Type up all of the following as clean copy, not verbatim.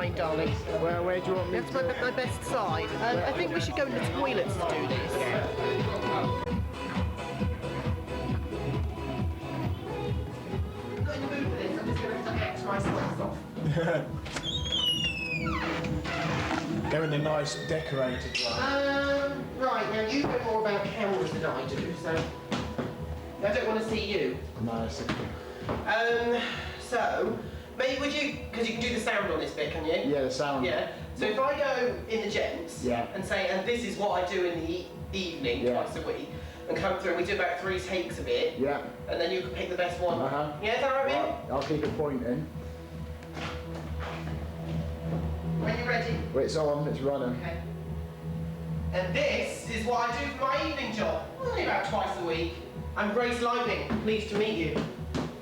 fine, darling. Where do you want me That's to? my best side. I think we should go in the toilets to do this. I'm not in the mood for this. I'm just going to act my socks off. They're in the nice decorated one. Right, now you know more about cameras than I do, so I don't want to see you. No, it's okay. So, maybe would you, because you can do the sound on this bit, can you? Yeah, the sound. Yeah. So if I go in the gents and say, and this is what I do in the evening twice a week, and come through, we do about 3 takes of it. Yeah. And then you can pick the best one. Yeah, is that right, Right, I'll keep it pointing. When you're ready. Wait, it's on, it's running. Okay. And this is what I do for my evening job. Only about twice a week. I'm Grace Lightning. Pleased to meet you.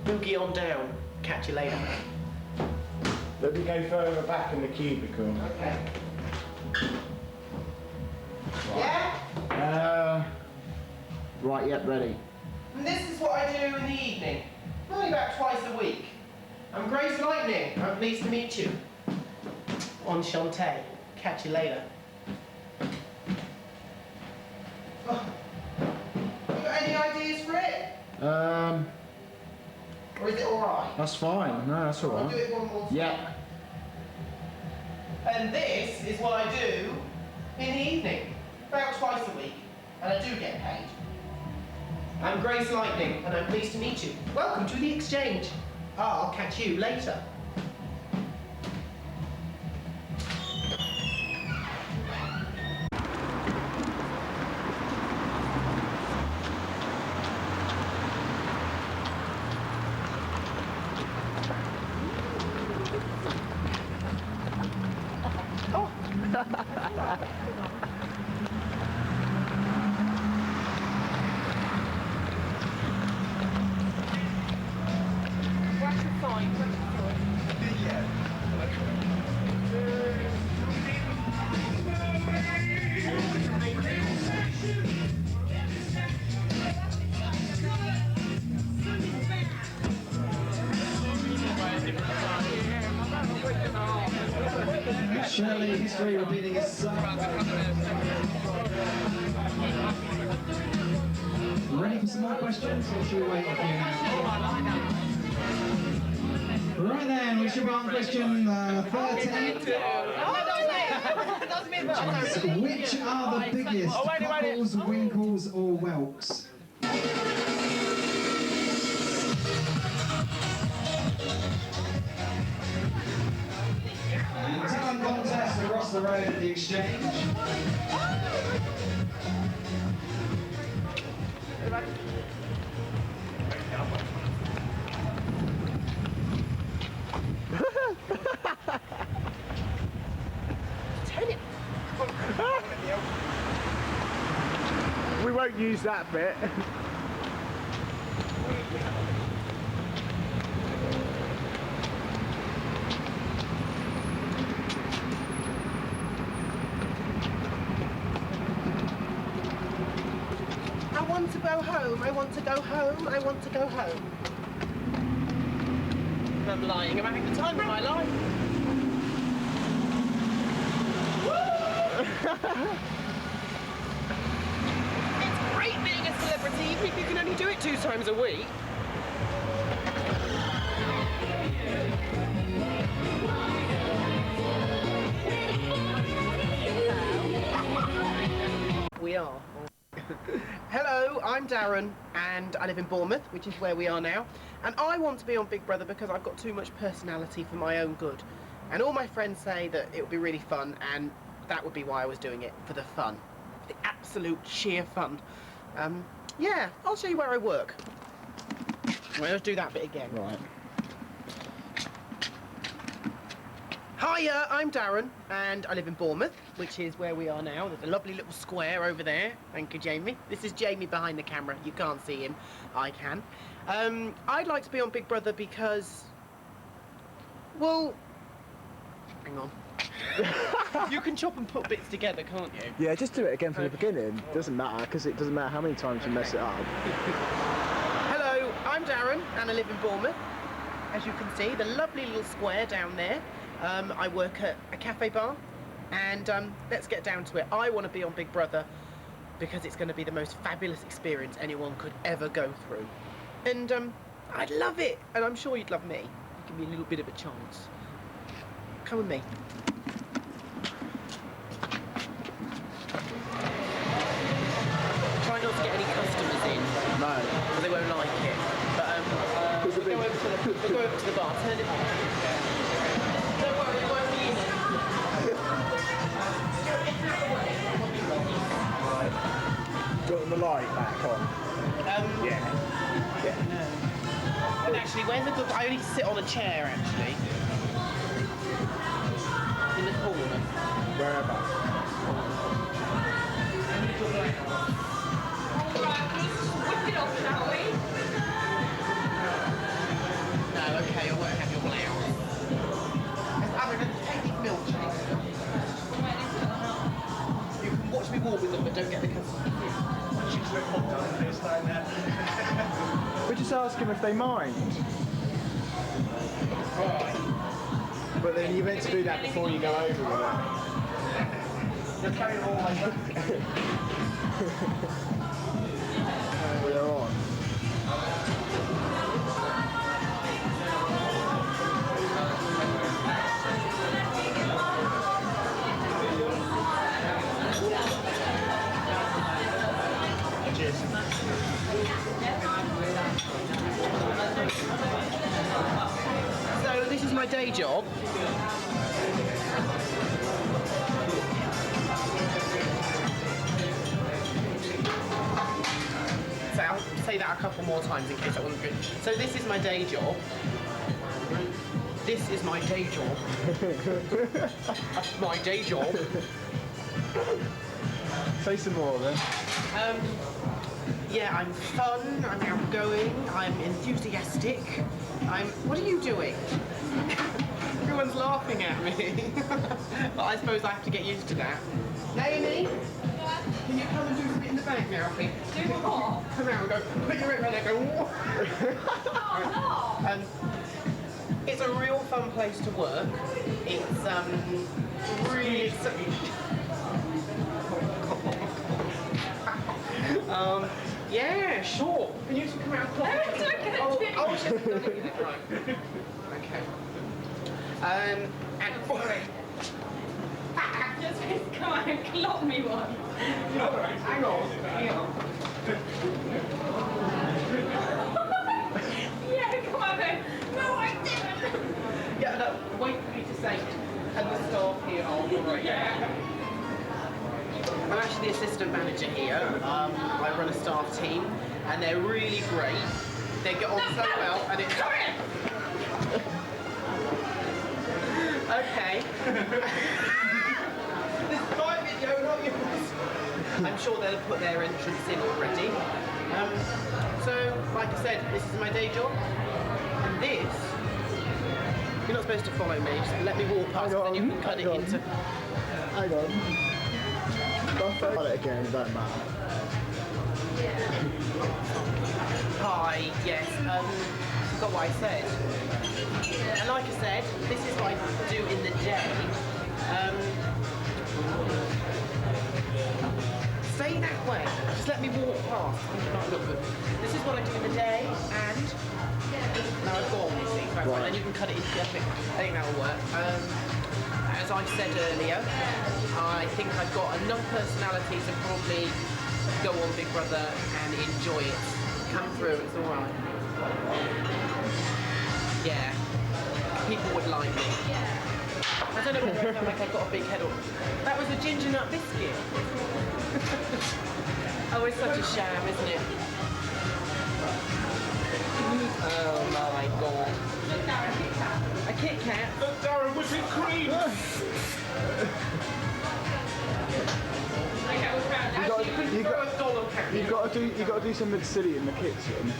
Boogie on down. Catch you later. Let me go further back in the cubicle. Okay. Right. Yeah? Right, yep, ready. And this is what I do in the evening. Only about twice a week. I'm Grace Lightning. I'm pleased to meet you. Enchanté. Catch you later. Oh. You got any ideas for it? Or is it alright? That's fine. No, that's alright. I'll do it one more time. Yeah. And this is what I do in the evening. About twice a week. And I do get paid. I'm Grace Lightning, and I'm pleased to meet you. Welcome to the Exchange. I'll catch you later. Surely history repeating itself. Ready for some more questions, or should we wait a few minutes? Right then, we should be on question 13. Which are the biggest cockles, winkles, or whelks? Talent contest across the road at the Exchange. We won't use that bit. I want to go home, I want to go home, I want to go home. I'm lying, I'm having the time of my life. It's great being a celebrity, even if you can only do it 2 times a week. We are. Hello, I'm Darren and I live in Bournemouth, which is where we are now, and I want to be on Big Brother because I've got too much personality for my own good, and all my friends say that it would be really fun, and that would be why I was doing it, for the fun, for the absolute sheer fun. Yeah, I'll show you where I work. Well, let's do that bit again. Right. Hiya, I'm Darren, and I live in Bournemouth, which is where we are now. There's a lovely little square over there. Thank you, Jamie. This is Jamie behind the camera. You can't see him. I can. I'd like to be on Big Brother because... Well... Hang on. You can chop and put bits together, can't you? Yeah, just do it again from the beginning. Doesn't matter, because it doesn't matter how many times you mess it up. Hello, I'm Darren, and I live in Bournemouth. As you can see, the lovely little square down there. I work at a cafe bar, and let's get down to it. I want to be on Big Brother because it's going to be the most fabulous experience anyone could ever go through. And I'd love it, and I'm sure you'd love me. Give me a little bit of a chance. Come with me. Try not to get any customers in. No. Because they won't like it. But we'll go over to the bar. Turn it on. Don't worry, it won't be in it. Got the light back on. Yeah. And actually, where's a good... I only sit on a chair, actually. In the corner. Wherever. Alright, let's whip it off, shall we? No, okay, I won't have your blouse. I'm going to take these milkshakes. You can watch me walk with them, but don't get the customers. We just ask them if they mind. But then you meant to do that before you go over with it. You're carrying all my work. We're on. So this is my day job. So I'll say that a couple more times in case that wasn't good. So this is my day job. This is my day job. My day job. Say some more then. Yeah, I'm fun, I'm outgoing, I'm enthusiastic. What are you doing? Everyone's laughing at me. But I suppose I have to get used to that. Naomi? Can you come and do something in the bag now, please? Do what? Come out and go, put your right there, go, whoa. Oh, It's a real fun place to work. It's really yeah, sure. Can you just come out and talk? Oh, shit. Right. Okay. And just come on and clop me one. hang on. Yeah, come on then. No, I didn't. Yeah, no, wait for me to say, and the staff here are great. I'm actually the assistant manager here. I run a staff team, and they're really great. They get on so well, and it's... Okay. This is my video, not yours. I'm sure they'll put their entrance in already. So, like I said, this is my day job, and this... You're not supposed to follow me, just let me walk past, and then you can cut it into... Hang on. Don't it again, it don't matter. Hi, yes, forgot what I said. And like I said, this is what I do in the day. Stay that way. Just let me walk past. It might look good. This is what I do in the day, and now I've gone, you see. Right. And you can cut it into the I think that will work. As I said earlier, I think I've got enough personality to probably go on Big Brother and enjoy it. Come through, it's alright. Yeah. People would like me. I don't know whether I feel like I've got a big head or... That was a ginger nut biscuit. Oh, it's such a sham, isn't it? Oh my god. A Kit Kat? Look, Darren, was it cream? You got to do something silly in the kitchen.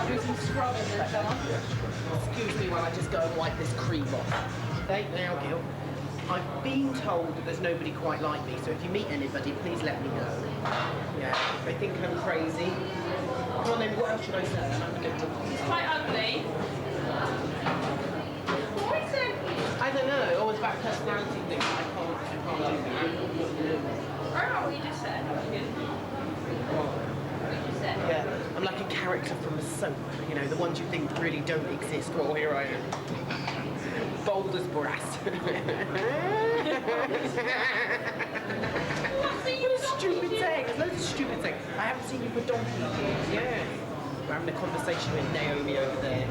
Do some scrubbing then, shall I? Excuse me while I just go and wipe this cream off. Thank you, Gil. I've been told that there's nobody quite like me, so if you meet anybody, please let me know. Yeah, they think I'm crazy. Come on then, what else should I say? It's quite ugly. What is it? I don't know, always about personality things. I can't do that. I don't know what you just said. What you just said. Yeah, I'm like a character from a soap, you know, the ones you think really don't exist. Well, here I am. Bold as brass. What a stupid saying. There's loads of stupid saying. I haven't seen you for donkey years. Yeah. We're having a conversation with Naomi over there,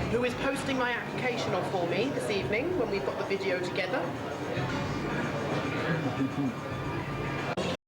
who is posting my application off for me this evening when we've got the video together.